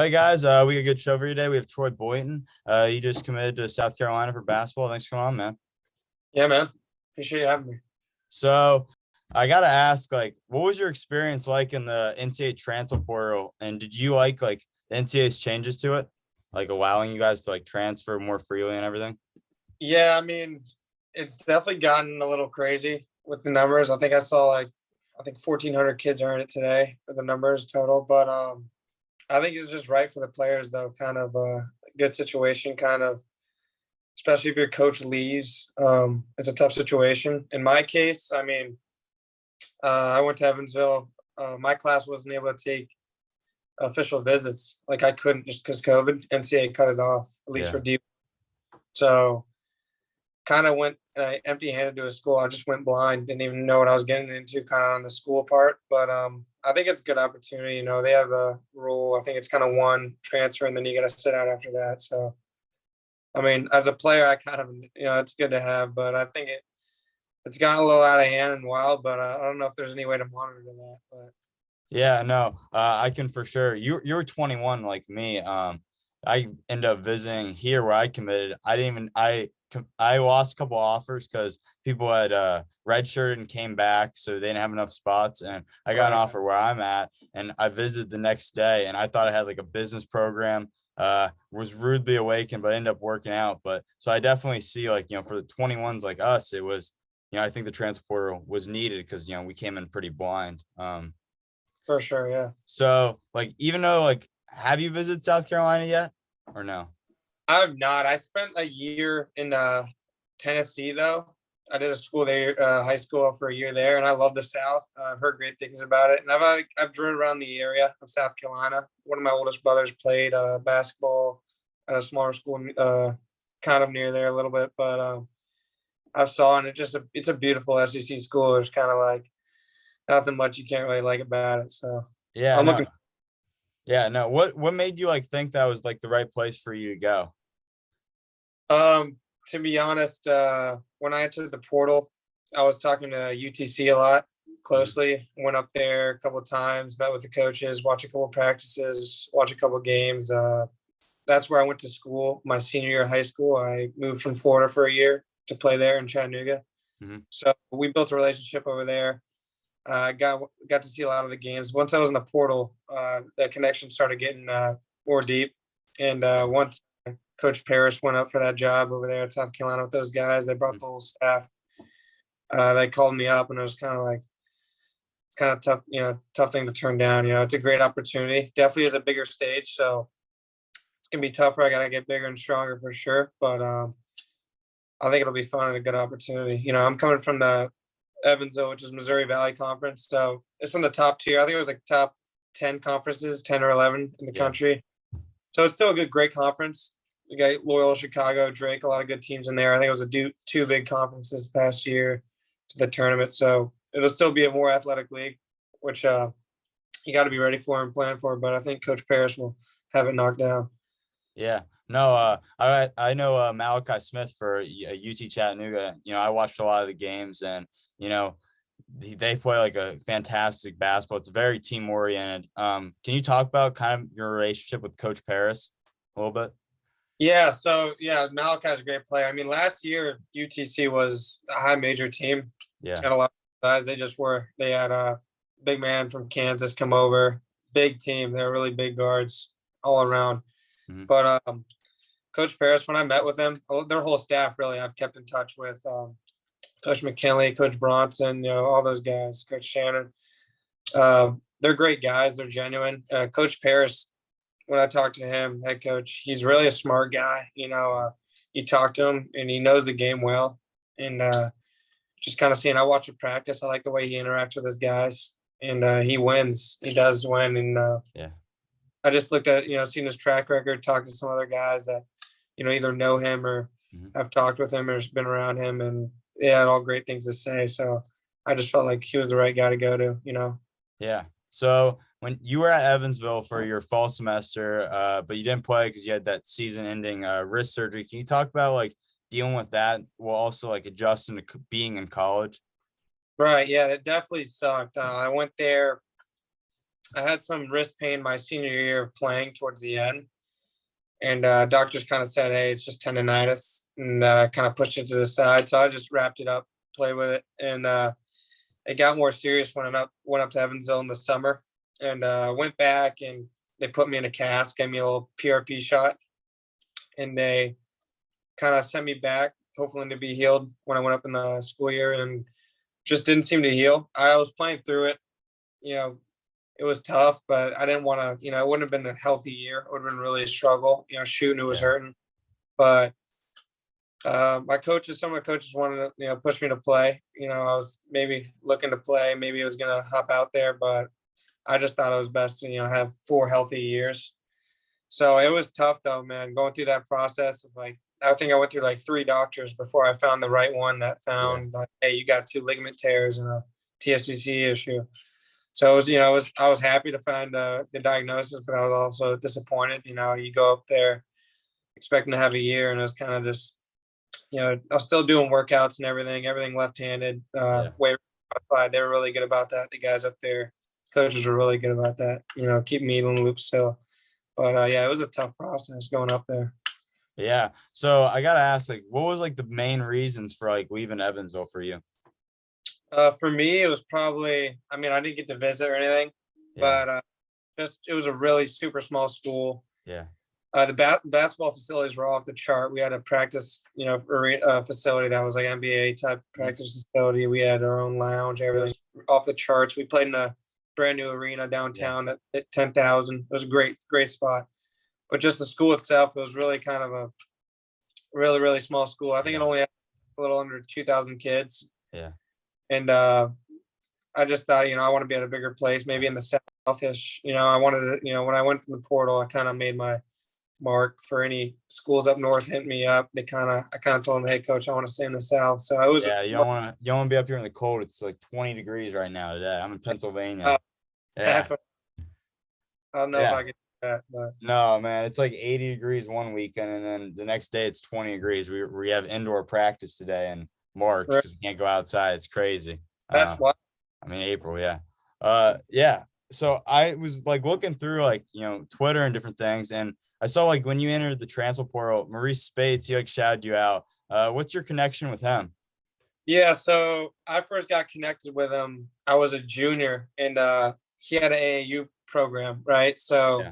All right, guys. We got a good show for you today. We have Troy Boynton. He just committed to South Carolina for basketball. Thanks for coming on, man. Yeah, man. Appreciate you having me. So I gotta ask, what was your experience like in the NCAA transfer portal? And did you like the NCAA's changes to it, like allowing you guys to transfer more freely and everything? Yeah, I mean, it's definitely gotten a little crazy with the numbers. I think 1,400 kids are in it today for the numbers total. But I think it's just right for the players though. Kind of a good situation, kind of especially if your coach leaves. It's a tough situation. In my case, I mean, I went to Evansville. My class wasn't able to take official visits. Like I couldn't just because COVID. NCAA cut it off, at least Yeah. for D. So kind of went empty-handed to a school. I just went blind, didn't even know what I was getting into kind of on the school part. But I think it's a good opportunity. You know, they have a rule. I think it's kind of one transfer and then you got to sit out after that. So, I mean, as a player, I kind of, it's good to have, but I think it's gotten a little out of hand and wild, but I don't know if there's any way to monitor that. But Yeah, no, I can for sure. You were 21 like me. I ended up visiting here where I committed. I lost a couple offers because people had redshirted and came back, so they didn't have enough spots. And I got an right. offer where I'm at, and I visited the next day, and I thought I had like a business program. Was rudely awakened, but ended up working out. But so I definitely see for the 21s like us, it was I think the transporter was needed because we came in pretty blind. For sure, yeah. So, even though, have you visited South Carolina yet or no? I've not. I spent a year in Tennessee, though. I did a school there, high school for a year there, and I love the South. I've heard great things about it, and I've driven around the area of South Carolina. One of my oldest brothers played basketball at a smaller school, kind of near there a little bit, but I saw, and it's a beautiful SEC school. There's kind of like nothing much you can't really like about it. So Yeah, I'm no. looking. Yeah, no. What made you think that was the right place for you to go? To be honest, when I entered the portal, I was talking to UTC a lot closely. Went up there a couple of times, met with the coaches, watch a couple of practices, watch a couple of games. That's where I went to school. My senior year of high school, I moved from Florida for a year to play there in Chattanooga. Mm-hmm. So we built a relationship over there. Got to see a lot of the games. Once I was in the portal, the connection started getting more deep. And once Coach Parrish went up for that job over there at South Carolina with those guys, they brought the whole staff. They called me up, and it was kind of like it's kind of tough, tough thing to turn down. It's a great opportunity. Definitely is a bigger stage, so it's gonna be tougher. I gotta get bigger and stronger for sure. But I think it'll be fun and a good opportunity. I'm coming from the Evansville, which is Missouri Valley Conference. So it's in the top tier. I think it was like top 10 conferences, 10 or 11 in the country. So it's still a great conference. You got Loyola, Chicago, Drake, a lot of good teams in there. I think it was two big conferences past year to the tournament. So it'll still be a more athletic league, which you got to be ready for and plan for. But I think Coach Parrish will have it knocked down. Yeah. No, I know Malachi Smith for UT Chattanooga. I watched a lot of the games, and they play a fantastic basketball. It's very team oriented. Can you talk about kind of your relationship with Coach Parrish a little bit? Yeah. So Malachi's a great player. I mean, last year UTC was a high major team. Yeah. Had a lot of guys. They just were. They had a big man from Kansas come over. Big team. They're really big guards all around. Mm-hmm. But Coach Parrish, when I met with them, their whole staff really, I've kept in touch with. Coach McKinley, Coach Bronson, all those guys, Coach Shannon. They're great guys. They're genuine. Coach Parrish, when I talked to him, head coach, he's really a smart guy. You talk to him and he knows the game well. And just kind of seeing, I watch him practice. I like the way he interacts with his guys, and he wins. He does win. And I just looked at, seen his track record, talked to some other guys that, either know him or have talked with him or been around him, and they had all great things to say. So I just felt like he was the right guy to go to, Yeah. So when you were at Evansville for your fall semester, but you didn't play because you had that season-ending wrist surgery, can you talk about dealing with that while also adjusting to being in college? Right. Yeah, it definitely sucked. I went there. I had some wrist pain my senior year of playing towards the end. And doctors kind of said, hey, it's just tendonitis, and kind of pushed it to the side. So I just wrapped it up, played with it. And it got more serious when I went up to Evansville in the summer. And went back, and they put me in a cast, gave me a little PRP shot. And they kind of sent me back, hopefully to be healed when I went up in the school year, and just didn't seem to heal. I was playing through it. You know, it was tough, but I didn't want to, it wouldn't have been a healthy year. It would have been really a struggle, shooting, it was hurting. But some of my coaches wanted to, push me to play. I was maybe looking to play. Maybe I was going to hop out there, but I just thought it was best to, have 4 healthy years. So it was tough though, man, going through that process of I think I went through 3 doctors before I found the right one that found hey, you got 2 ligament tears and a TFCC issue. So it was, I was happy to find the diagnosis, but I was also disappointed. You go up there expecting to have a year, and it was kind of just, I was still doing workouts and everything left-handed, way modified. They were really good about that. The guys up there, coaches were really good about that, keep me in the loop still. But it was a tough process going up there. Yeah. So I got to ask, what was the main reasons for leaving Evansville for you? For me, it was probably, I didn't get to visit or anything, but it was a really super small school. Yeah. The basketball facilities were off the chart. We had a practice, facility that was NBA type practice facility. We had our own lounge, everything off the charts. We played in a brand new arena downtown that at 10,000. It was a great spot. But just the school itself, it was really kind of a really, really small school. I think it only had a little under 2,000 kids. Yeah. And I just thought, I want to be at a bigger place, maybe in the South-ish. I wanted to, when I went from the portal, I kind of made my mark for any schools up north hit me up. I kind of told them, hey, coach, I want to stay in the South. So I was. Yeah, you don't want to be up here in the cold. It's 20 degrees right now today. I'm in Pennsylvania. I don't know if I could do that, but no, man, it's 80 degrees one weekend, and then the next day it's 20 degrees. We have indoor practice today in March because we can't go outside. It's crazy. That's why. April, yeah. Yeah. So I was looking through Twitter and different things, and I saw when you entered the transfer portal, Maurice Spates, he shouted you out. What's your connection with him? Yeah, so I first got connected with him. I was a junior, and he had an AAU program, right? So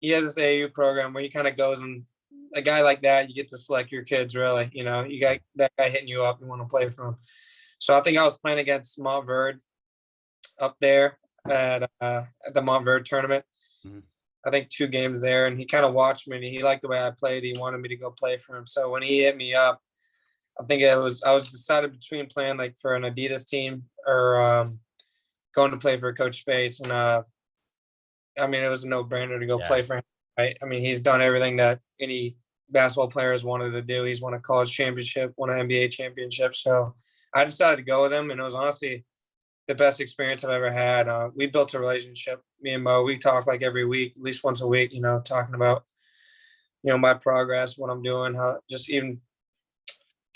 he has this AAU program where he kind of goes, and a guy like that, you get to select your kids, really. You got that guy hitting you up, you want to play for him. So I think I was playing against Montverde up there at the Montverde tournament. Mm-hmm. I think 2 games there, and he kind of watched me, and he liked the way I played. He wanted me to go play for him. So when he hit me up, I think I was decided between playing for an Adidas team or going to play for Coach Space. And it was a no-brainer to go play for him, right? He's done everything that any basketball player has wanted to do. He's won a college championship, won an NBA championship. So I decided to go with him, and it was honestly the best experience I've ever had. We built a relationship. Me and Mo, we talk every week, at least once a week, talking about, my progress, what I'm doing, how just even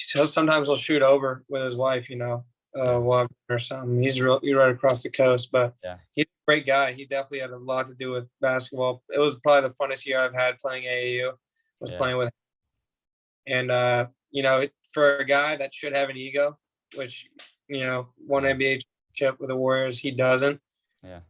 so sometimes he'll shoot over with his wife, or something. He's right across the coast, but he's a great guy. He definitely had a lot to do with basketball. It was probably the funnest year I've had playing AAU, was playing with him. And, for a guy that should have an ego, which, won NBA championship with the Warriors, he doesn't. Yeah.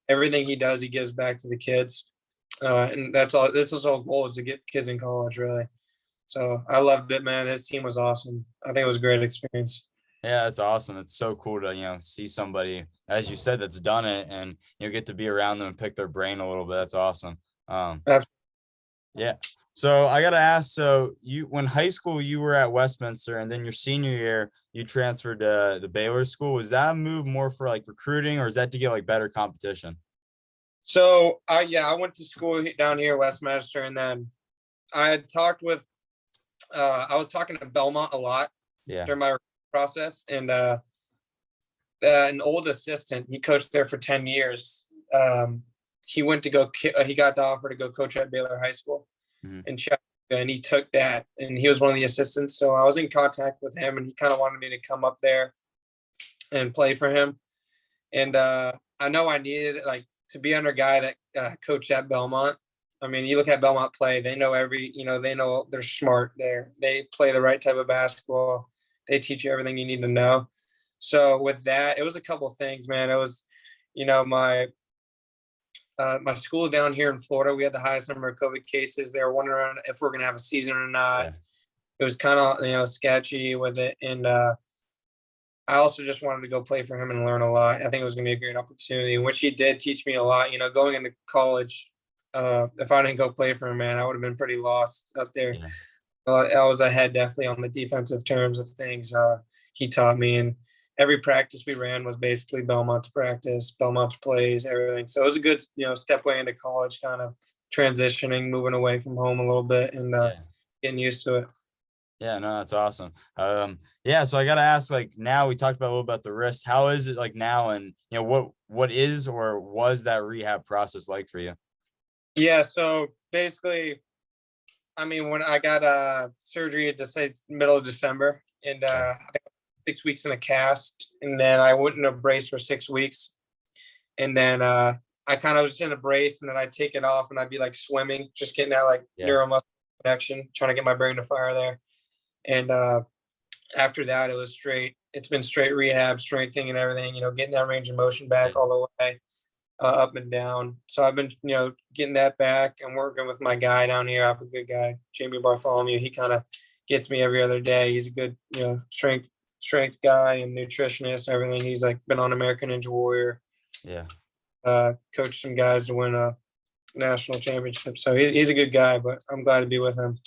Everything he does, he gives back to the kids. And that's all. This is all goal, is to get kids in college, really. So I loved it, man. His team was awesome. I think it was a great experience. Yeah, that's awesome. It's so cool to, see somebody, as you said, that's done it, and get to be around them and pick their brain a little bit. That's awesome. Yeah. So I got to ask, so when high school, you were at Westminster, and then your senior year, you transferred to the Baylor school. Was that a move more for recruiting, or is that to get better competition? So I went to school down here at Westminster, and then I had talked with, I was talking to Belmont a lot during my process, and an old assistant, he coached there for 10 years. He got the offer to go coach at Baylor High School in Chattanooga, and he took that, and he was one of the assistants. So I was in contact with him, and he kind of wanted me to come up there and play for him. And I know I needed to be under a guy that coached at Belmont. I mean, you look at Belmont play, they know they know they're smart there. They play the right type of basketball. They teach you everything you need to know. So with that, it was a couple of things, man. It was, my school's down here in Florida. We had the highest number of COVID cases. They were wondering if we're going to have a season or not. Yeah. It was kind of, sketchy with it. And I also just wanted to go play for him and learn a lot. I think it was going to be a great opportunity, which he did teach me a lot. Going into college, if I didn't go play for him, man, I would have been pretty lost up there. Yeah. I was ahead definitely on the defensive terms of things. He taught me, and every practice we ran was basically Belmont's practice, Belmont's plays, everything. So it was a good, step way into college, kind of transitioning, moving away from home a little bit and getting used to it. Yeah, no, that's awesome. Yeah, so I got to ask, like, now we talked about a little about the wrist. How is it like now? And, what is or was that rehab process like for you? Yeah, so basically, I mean, when I got surgery at middle of December, and I think 6 weeks in a cast, and then I went in a brace for 6 weeks, and then I kind of was just in a brace, and then I'd take it off, and I'd be like swimming, just getting that like neuromuscular connection, trying to get my brain to fire there. And after that, it's been straight rehab, strengthening and everything, getting that range of motion back all the way, up and down. So I've been, getting that back and working with my guy down here. I have a good guy, Jamie Bartholomew. He kind of gets me every other day. He's a good, strength guy and nutritionist and everything. He's like been on American Ninja Warrior. Yeah. Coached some guys to win a national championship. So he's a good guy, but I'm glad to be with him.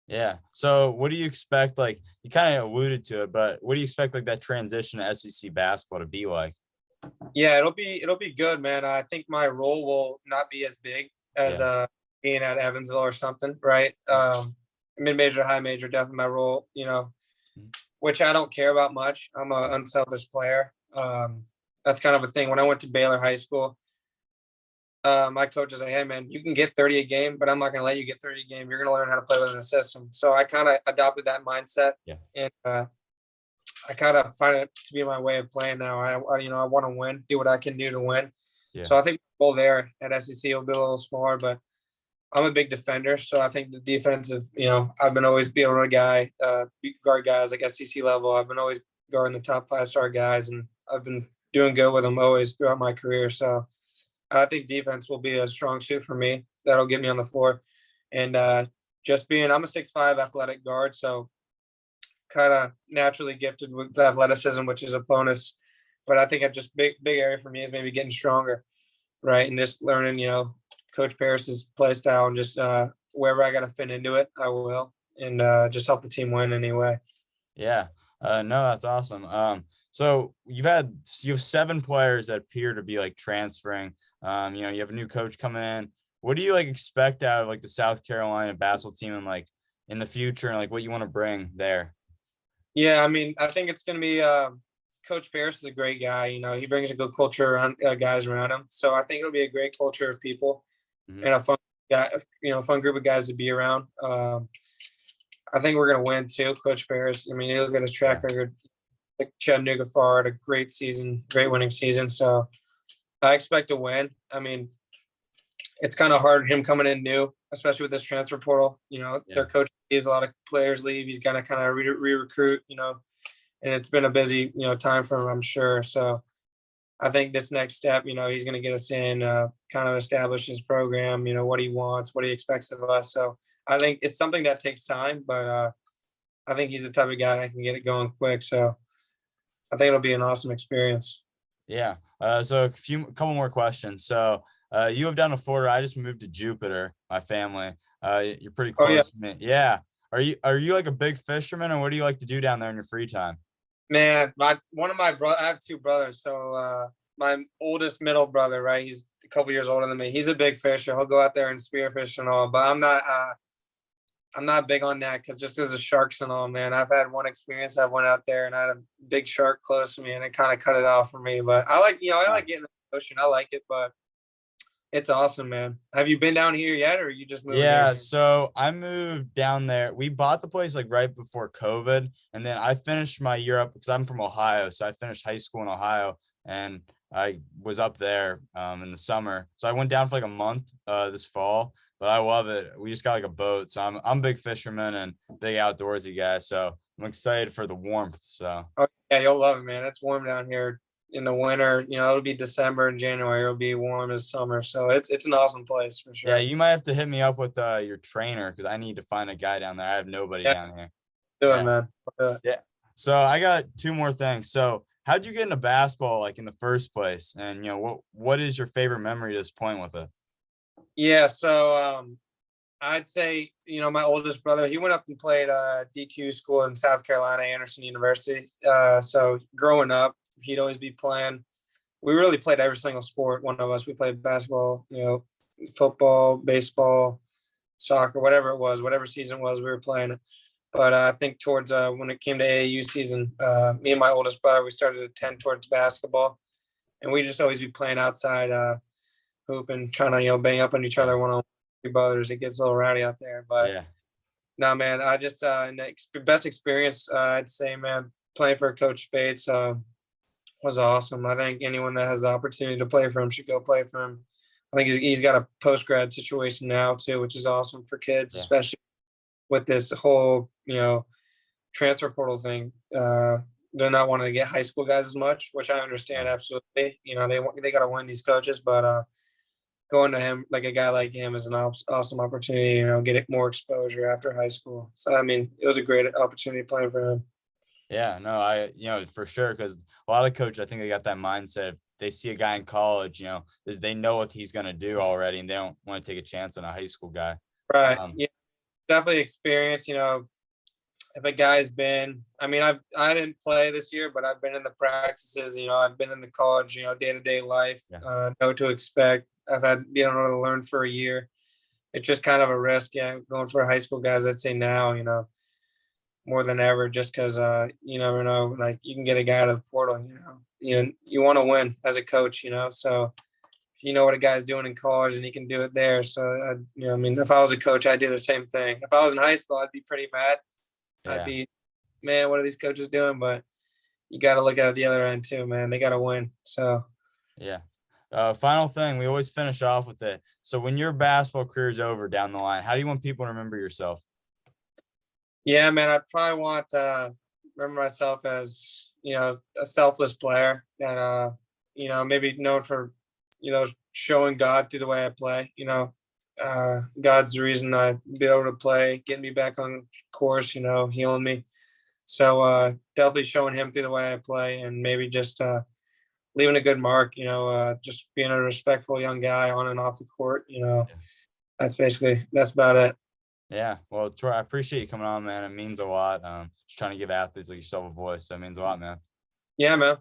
Yeah. So what do you expect? Like, you kind of alluded to it, but what do you expect like that transition to SEC basketball to be like? Yeah, it'll be good, man. I think my role will not be as big as being at Evansville or something, right? Mid-major, high major, definitely my role, which I don't care about much. I'm an unselfish player. That's kind of a thing. When I went to Baylor High School, my coach is like, hey, man, you can get 30 a game, but I'm not going to let you get 30 a game. You're going to learn how to play within the system. So I kind of adopted that mindset. Yeah. And I kind of find it to be my way of playing now. I want to win, do what I can do to win. Yeah. So I think the goal there at SEC will be a little smaller, but I'm a big defender. So I think the defensive, I've been always being a guy, guard guys like SEC level. I've been always guarding the top 5-star guys, and I've been doing good with them always throughout my career. So I think defense will be a strong suit for me. That'll get me on the floor. And I'm a 6'5" athletic guard, so kind of naturally gifted with athleticism, which is a bonus. But I think a just big area for me is maybe getting stronger, right? And just learning, Coach Paris's play style, and just wherever I got to fit into it, I will, and just help the team win anyway. Yeah. No, that's awesome. So you have 7 players that appear to be like transferring. You have a new coach coming in. What do you like expect out of like the South Carolina basketball team and like in the future, and like what you want to bring there? Yeah, I mean, I think it's going to be Coach Paris is a great guy. He brings a good culture around guys around him. So I think it'll be a great culture of people and a fun guy, fun group of guys to be around. I think we're going to win too, Coach Paris. I mean, you look at his track record, like Chattanooga Far had a great season, great winning season. So I expect to win. I mean, it's kind of hard him coming in new, especially with this transfer portal. Their coach leaves, a lot of players leave. He's got to kind of re-recruit, and it's been a busy, time for him, I'm sure. So I think this next step, he's going to get us in, kind of establish his program, what he wants, what he expects of us. So I think it's something that takes time, but I think he's the type of guy that can get it going quick. So I think it'll be an awesome experience. Yeah. So a couple more questions. So you have down to Florida. I just moved to Jupiter, my family. You're pretty close to me. Yeah. Are you like a big fisherman, or what do you like to do down there in your free time? Man, one of my brothers, I have 2 brothers. So my oldest middle brother, right? He's a couple years older than me. He's a big fisher. He'll go out there and spearfish and all, but I'm not big on that because of sharks and all, man. I've had one experience. I went out there and I had a big shark close to me, and it kind of cut it off for me. But I like getting in the ocean. I like it, but it's awesome, man. Have you been down here yet, or you just moved? Yeah, so I moved down there. We bought the place like right before COVID, and then I finished my year up because I'm from Ohio, so I finished high school in Ohio, and I was up there in the summer. So I went down for like a month this fall, but I love it. We just got like a boat. So I'm a big fisherman and big outdoorsy guy. So I'm excited for the warmth. So Oh, yeah, you'll love it, man. It's warm down here in the winter. It'll be December and January. It'll be warm as summer. So it's an awesome place for yeah, sure. you might have to hit me up with your trainer because I need to find a guy down there. I have nobody Yeah, down here. do it, Yeah. man. Yeah. So I got two more things. So how'd you get into basketball like in the first place? And what is your favorite memory to this point with it? Yeah, so I'd say, my oldest brother, he went up and played D2 school in South Carolina, Anderson University. So growing up, he'd always be playing. We really played every single sport. One of us, we played basketball, football, baseball, soccer, whatever it was, whatever season it was, we were playing it. But I think towards when it came to AAU season, me and my oldest brother, we started to tend towards basketball, and we just always be playing outside, hooping, trying to bang up on each Yeah. other one on brothers. It gets a little rowdy out there, but Yeah. no, man, I just best experience, I'd say, man, playing for Coach Spates was awesome. I think anyone that has the opportunity to play for him should go play for him. I think he's got a post grad situation now too, which is awesome for kids, Yeah. especially with this whole transfer portal thing. They're not wanting to get high school guys as much, which I understand absolutely. They got to win these coaches, but going to him, like a guy like him, is an awesome opportunity. Get more exposure after high school. So I mean, it was a great opportunity playing for him. Yeah, no, for sure. Cause a lot of coaches, I think they got that mindset. If they see a guy in college, is they know what he's going to do already and they don't want to take a chance on a high school guy. Right. Yeah. Definitely experience. If a guy's been, I mean, I didn't play this year, but I've been in the practices. I've been in the college. Day to day life. Yeah. Know what to expect. I've had been able to learn for a year. It's just kind of a risk. Yeah, going for high school guys, I'd say now, more than ever, just because you never know. Like, you can get a guy out of the portal. You want to win as a coach. So if you know what a guy's doing in college and he can do it there. So I mean, if I was a coach, I'd do the same thing. If I was in high school, I'd be pretty mad. I'd Yeah. be, man, what are these coaches doing? But you got to look at the other end too, man. They got to win. So Yeah. Final thing, we always finish off with it. So when your basketball career is over down the line, how do you want people to remember yourself? yeah, man, I probably want to remember myself as a selfless player that maybe known for showing God through the way I play. God's the reason I be able to play, getting me back on course. Healing me. So definitely showing Him through the way I play, and maybe just leaving a good mark. Just being a respectful young guy on and off the court. That's about it. Yeah. Well, Troy, I appreciate you coming on, man. It means a lot. Just trying to give athletes like yourself a voice. So it means a lot, man. Yeah, man.